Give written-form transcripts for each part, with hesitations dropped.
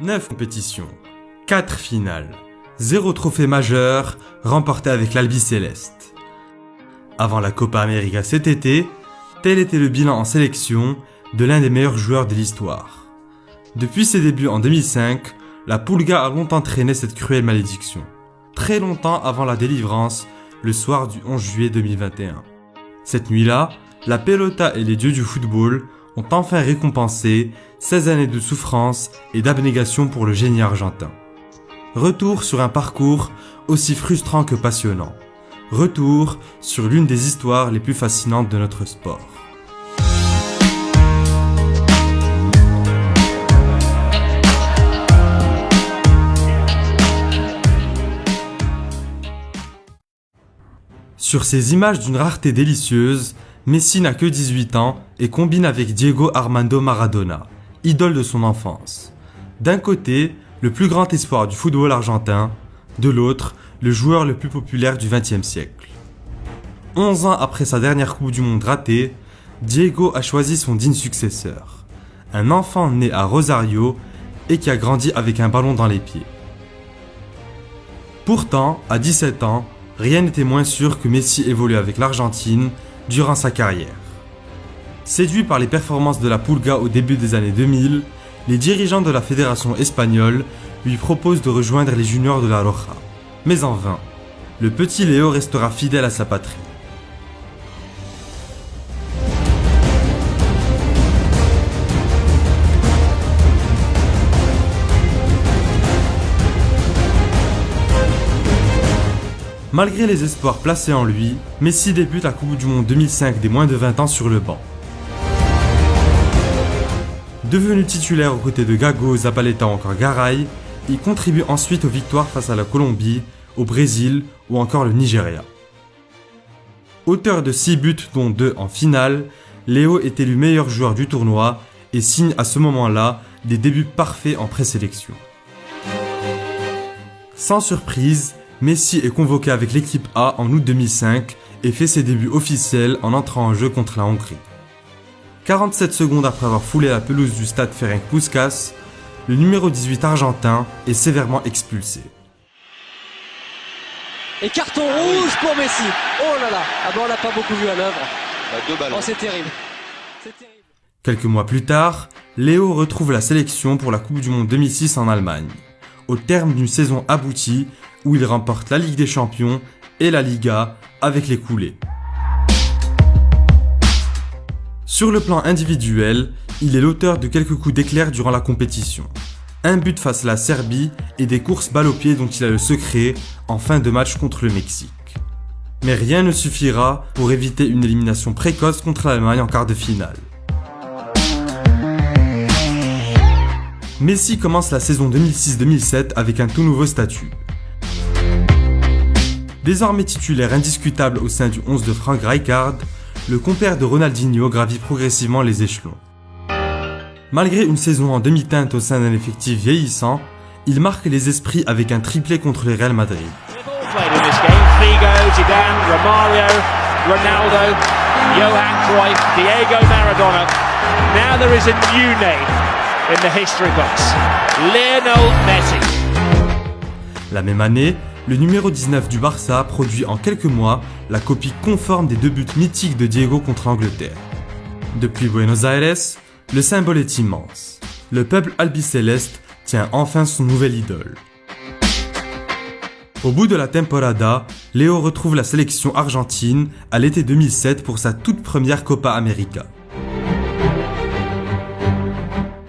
9 compétitions, 4 finales, 0 trophée majeur remporté avec l'Albiceleste. Avant la Copa América cet été, tel était le bilan en sélection de l'un des meilleurs joueurs de l'histoire. Depuis ses débuts en 2005, la Pulga a longtemps traîné cette cruelle malédiction. Très longtemps avant la délivrance, le soir du 11 juillet 2021. Cette nuit-là, la Pelota et les dieux du football ont enfin récompensé 16 années de souffrance et d'abnégation pour le génie argentin. Retour sur un parcours aussi frustrant que passionnant. Retour sur l'une des histoires les plus fascinantes de notre sport. Sur ces images d'une rareté délicieuse, Messi n'a que 18 ans et combine avec Diego Armando Maradona, idole de son enfance. D'un côté, le plus grand espoir du football argentin, de l'autre, le joueur le plus populaire du XXe siècle. 11 ans après sa dernière Coupe du Monde ratée, Diego a choisi son digne successeur, un enfant né à Rosario et qui a grandi avec un ballon dans les pieds. Pourtant, à 17 ans, rien n'était moins sûr que Messi évolue avec l'Argentine durant sa carrière. Séduits par les performances de la Pulga au début des années 2000, les dirigeants de la fédération espagnole lui proposent de rejoindre les juniors de la Roja. Mais en vain, le petit Léo restera fidèle à sa patrie. Malgré les espoirs placés en lui, Messi débute la Coupe du Monde 2005 des moins de 20 ans sur le banc. Devenu titulaire aux côtés de Gago, Zabaleta ou encore Garay, il contribue ensuite aux victoires face à la Colombie, au Brésil ou encore le Nigeria. Auteur de 6 buts dont 2 en finale, Léo est élu meilleur joueur du tournoi et signe à ce moment-là des débuts parfaits en présélection. Sans surprise, Messi est convoqué avec l'équipe A en août 2005 et fait ses débuts officiels en entrant en jeu contre la Hongrie. 47 secondes après avoir foulé la pelouse du stade Ferenc Puskás, le numéro 18 argentin est sévèrement expulsé. Et carton rouge pour Messi. Oh là là, ah ben on l'a pas beaucoup vu à l'œuvre. Deux ballons. Oh c'est terrible. C'est terrible. Quelques mois plus tard, Léo retrouve la sélection pour la Coupe du Monde 2006 en Allemagne, au terme d'une saison aboutie où il remporte la Ligue des Champions et la Liga avec les coulés. Sur le plan individuel, il est l'auteur de quelques coups d'éclair durant la compétition. Un but face à la Serbie et des courses balle au pied dont il a le secret en fin de match contre le Mexique. Mais rien ne suffira pour éviter une élimination précoce contre l'Allemagne en quart de finale. Messi commence la saison 2006-2007 avec un tout nouveau statut. Désormais titulaire indiscutable au sein du 11 de Frank Rijkaard, le compère de Ronaldinho gravit progressivement les échelons. Malgré une saison en demi-teinte au sein d'un effectif vieillissant, il marque les esprits avec un triplé contre le Real Madrid. La même année, le numéro 19 du Barça produit en quelques mois la copie conforme des 2 buts mythiques de Diego contre l'Angleterre. Depuis Buenos Aires, le symbole est immense. Le peuple albiceleste tient enfin son nouvel idole. Au bout de la temporada, Léo retrouve la sélection argentine à l'été 2007 pour sa toute première Copa América.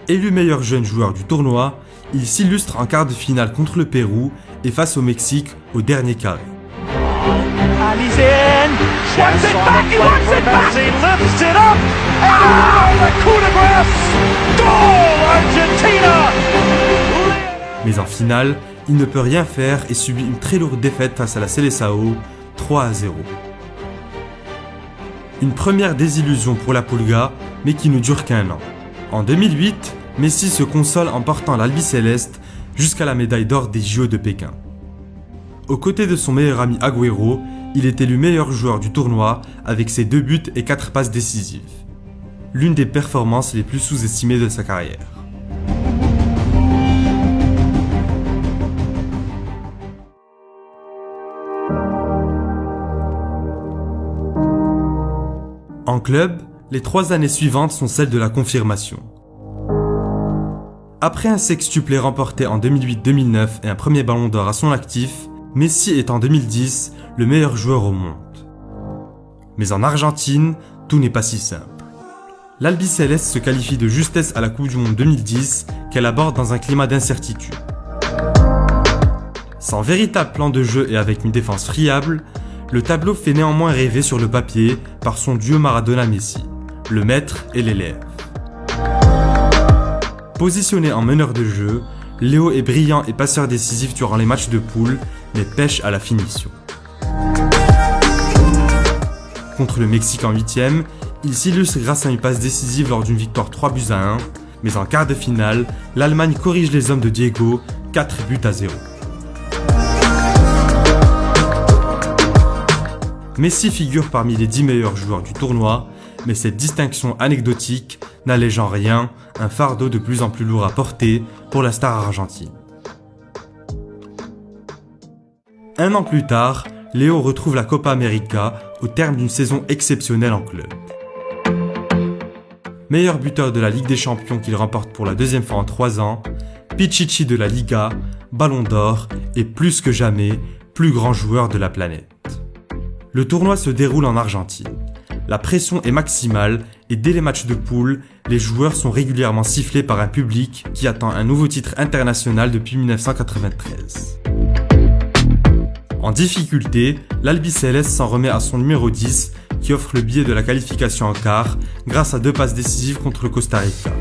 Élu meilleur jeune joueur du tournoi, il s'illustre en quart de finale contre le Pérou et face au Mexique au dernier carré. Mais en finale, il ne peut rien faire et subit une très lourde défaite face à la Seleção, 3-0. Une première désillusion pour la Pulga, mais qui ne dure qu'un an. En 2008, Messi se console en portant l'albiceleste jusqu'à la médaille d'or des JO de Pékin. Aux côtés de son meilleur ami Agüero, il est élu meilleur joueur du tournoi avec ses 2 buts et 4 passes décisives. L'une des performances les plus sous-estimées de sa carrière. club, les 3 années suivantes sont celles de la confirmation. Après un sextuplé remporté en 2008-2009 et un premier ballon d'or à son actif, Messi est en 2010 le meilleur joueur au monde. Mais en Argentine, tout n'est pas si simple. L'Albiceleste se qualifie de justesse à la Coupe du Monde 2010 qu'elle aborde dans un climat d'incertitude. Sans véritable plan de jeu et avec une défense friable, le tableau fait néanmoins rêver sur le papier par son duo Maradona-Messi, le maître et l'élève. Positionné en meneur de jeu, Léo est brillant et passeur décisif durant les matchs de poule, mais pêche à la finition. Contre le Mexique en 8e, il s'illustre grâce à une passe décisive lors d'une victoire 3-1, mais en quart de finale, l'Allemagne corrige les hommes de Diego, 4-0. Messi figure parmi les 10 meilleurs joueurs du tournoi, mais cette distinction anecdotique n'allège en rien un fardeau de plus en plus lourd à porter pour la star argentine. Un an plus tard, Léo retrouve la Copa América au terme d'une saison exceptionnelle en club. Meilleur buteur de la Ligue des Champions qu'il remporte pour la 2e fois en 3 ans, Pichichi de la Liga, Ballon d'Or et plus que jamais, plus grand joueur de la planète. Le tournoi se déroule en Argentine. La pression est maximale et dès les matchs de poule, les joueurs sont régulièrement sifflés par un public qui attend un nouveau titre international depuis 1993. En difficulté, l'Albiceleste s'en remet à son numéro 10 qui offre le billet de la qualification en quart grâce à 2 passes décisives contre le Costa Rica.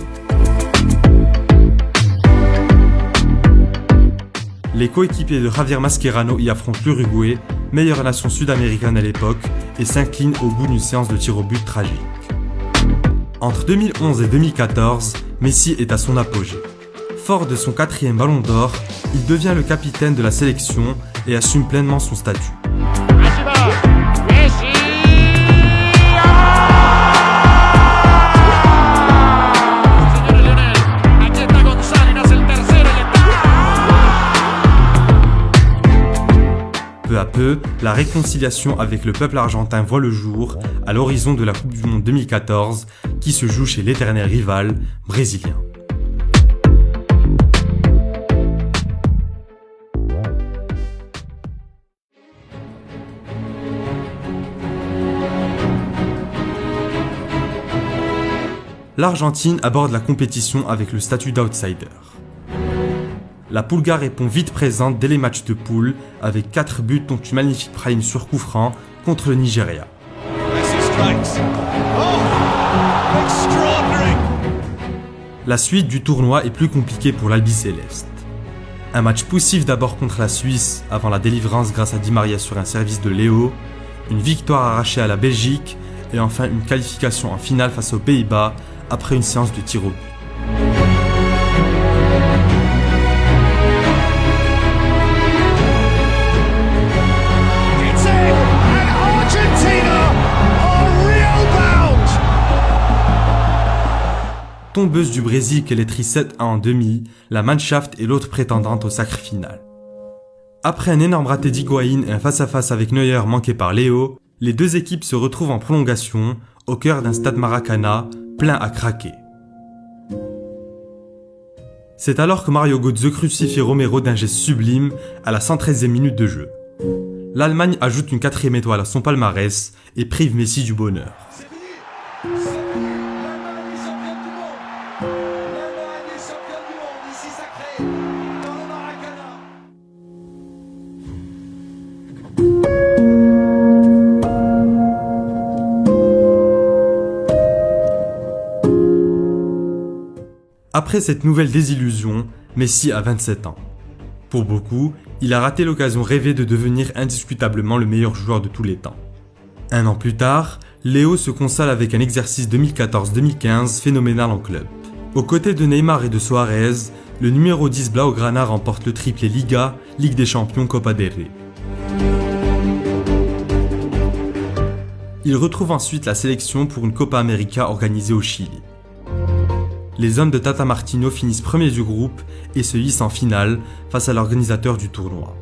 Les coéquipiers de Javier Mascherano y affrontent l'Uruguay, meilleure nation sud-américaine à l'époque, et s'inclinent au bout d'une séance de tir au but tragique. Entre 2011 et 2014, Messi est à son apogée. Fort de son 4e ballon d'or, il devient le capitaine de la sélection et assume pleinement son statut. Peu à peu, la réconciliation avec le peuple argentin voit le jour à l'horizon de la Coupe du Monde 2014 qui se joue chez l'éternel rival brésilien. L'Argentine aborde la compétition avec le statut d'outsider. La Pulga répond vite présente dès les matchs de poule avec 4 buts dont une magnifique prime sur coup franc contre le Nigeria. La suite du tournoi est plus compliquée pour l'Albiceleste. Un match poussif d'abord contre la Suisse avant la délivrance grâce à Di Maria sur un service de Léo, une victoire arrachée à la Belgique et enfin une qualification en finale face aux Pays-Bas après une séance de tir au but. Tombeuse du Brésil qu'elle est 7-1 en demi, la Mannschaft est l'autre prétendante au sacre final. Après un énorme raté d'Higuaín et un face-à-face avec Neuer manqué par Léo, les deux équipes se retrouvent en prolongation, au cœur d'un stade Maracana, plein à craquer. C'est alors que Mario Götze crucifie Romero d'un geste sublime à la 113e minute de jeu. L'Allemagne ajoute une 4e étoile à son palmarès et prive Messi du bonheur. Après cette nouvelle désillusion, Messi a 27 ans. Pour beaucoup, il a raté l'occasion rêvée de devenir indiscutablement le meilleur joueur de tous les temps. Un an plus tard, Léo se console avec un exercice 2014-2015 phénoménal en club. Aux côtés de Neymar et de Suarez, le numéro 10 Blaugrana remporte le triplé Liga, Ligue des Champions, Copa del Rey. Il retrouve ensuite la sélection pour une Copa América organisée au Chili. Les hommes de Tata Martino finissent premiers du groupe et se hissent en finale face à l'organisateur du tournoi.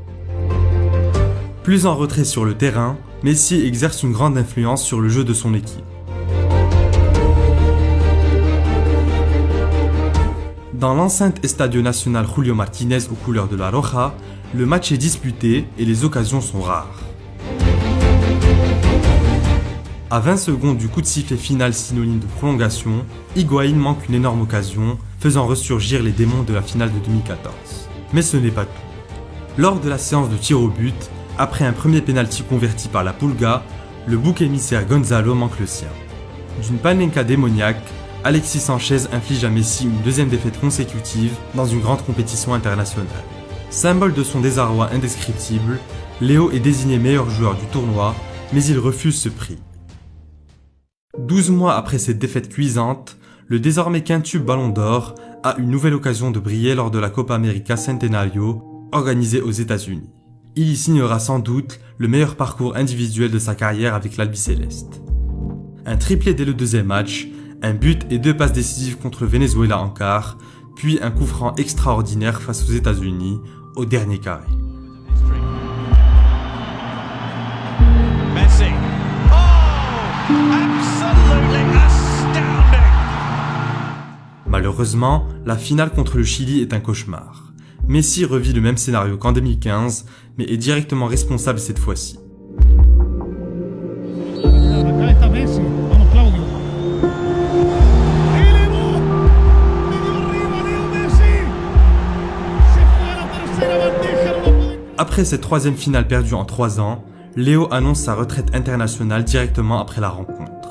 Plus en retrait sur le terrain, Messi exerce une grande influence sur le jeu de son équipe. Dans l'enceinte Estadio Nacional Julio Martinez aux couleurs de la Roja, le match est disputé et les occasions sont rares. À 20 secondes du coup de sifflet final synonyme de prolongation, Higuaín manque une énorme occasion, faisant ressurgir les démons de la finale de 2014. Mais ce n'est pas tout. Lors de la séance de tir au but, après un premier pénalty converti par la Pulga, le bouc émissaire Gonzalo manque le sien. D'une panenka démoniaque, Alexis Sanchez inflige à Messi une deuxième défaite consécutive dans une grande compétition internationale. Symbole de son désarroi indescriptible, Léo est désigné meilleur joueur du tournoi, mais il refuse ce prix. 12 mois après cette défaite cuisante, le désormais quintuple Ballon d'Or a une nouvelle occasion de briller lors de la Copa América Centenario organisée aux États-Unis. Il y signera sans doute le meilleur parcours individuel de sa carrière avec l'Albiceleste. Un triplé dès le deuxième match, un but et 2 passes décisives contre le Venezuela en quart, puis un coup franc extraordinaire face aux États-Unis au dernier carré. Messi. Oh, absolutely astounding. Malheureusement, la finale contre le Chili est un cauchemar. Messi revit le même scénario qu'en 2015, mais est directement responsable cette fois-ci. Après cette troisième finale perdue en 3 ans, Léo annonce sa retraite internationale directement après la rencontre.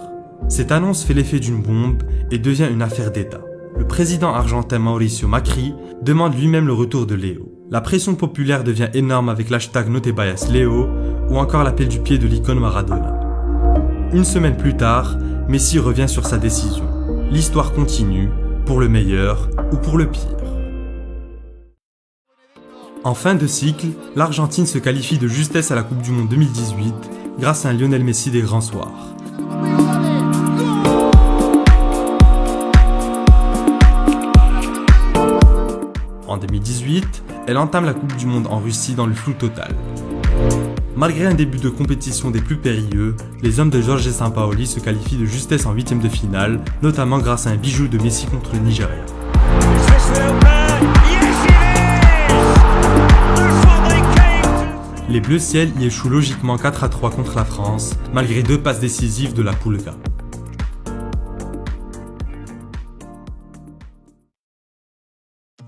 Cette annonce fait l'effet d'une bombe et devient une affaire d'État. Le président argentin Mauricio Macri demande lui-même le retour de Léo. La pression populaire devient énorme avec l'hashtag #NoTeVayasLeo ou encore l'appel du pied de l'icône Maradona. Une semaine plus tard, Messi revient sur sa décision. L'histoire continue, pour le meilleur ou pour le pire. En fin de cycle, l'Argentine se qualifie de justesse à la Coupe du Monde 2018 grâce à un Lionel Messi des grands soirs. En 2018, elle entame la Coupe du Monde en Russie dans le flou total. Malgré un début de compétition des plus périlleux, les hommes de Jorge Sampaoli se qualifient de justesse en 8e de finale, notamment grâce à un bijou de Messi contre le Nigeria. Les Bleus Ciel y échouent logiquement 4-3 contre la France, malgré 2 passes décisives de la Pulga.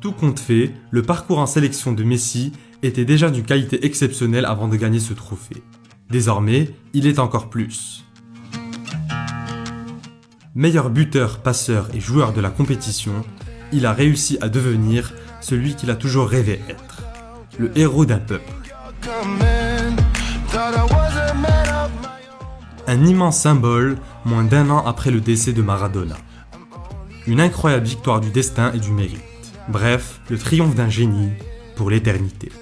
Tout compte fait, le parcours en sélection de Messi était déjà d'une qualité exceptionnelle avant de gagner ce trophée. Désormais, il est encore plus. Meilleur buteur, passeur et joueur de la compétition, il a réussi à devenir celui qu'il a toujours rêvé être, le héros d'un peuple. Un immense symbole moins d'1 an après le décès de Maradona. Une incroyable victoire du destin et du mérite. Bref, le triomphe d'un génie pour l'éternité.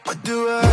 What do I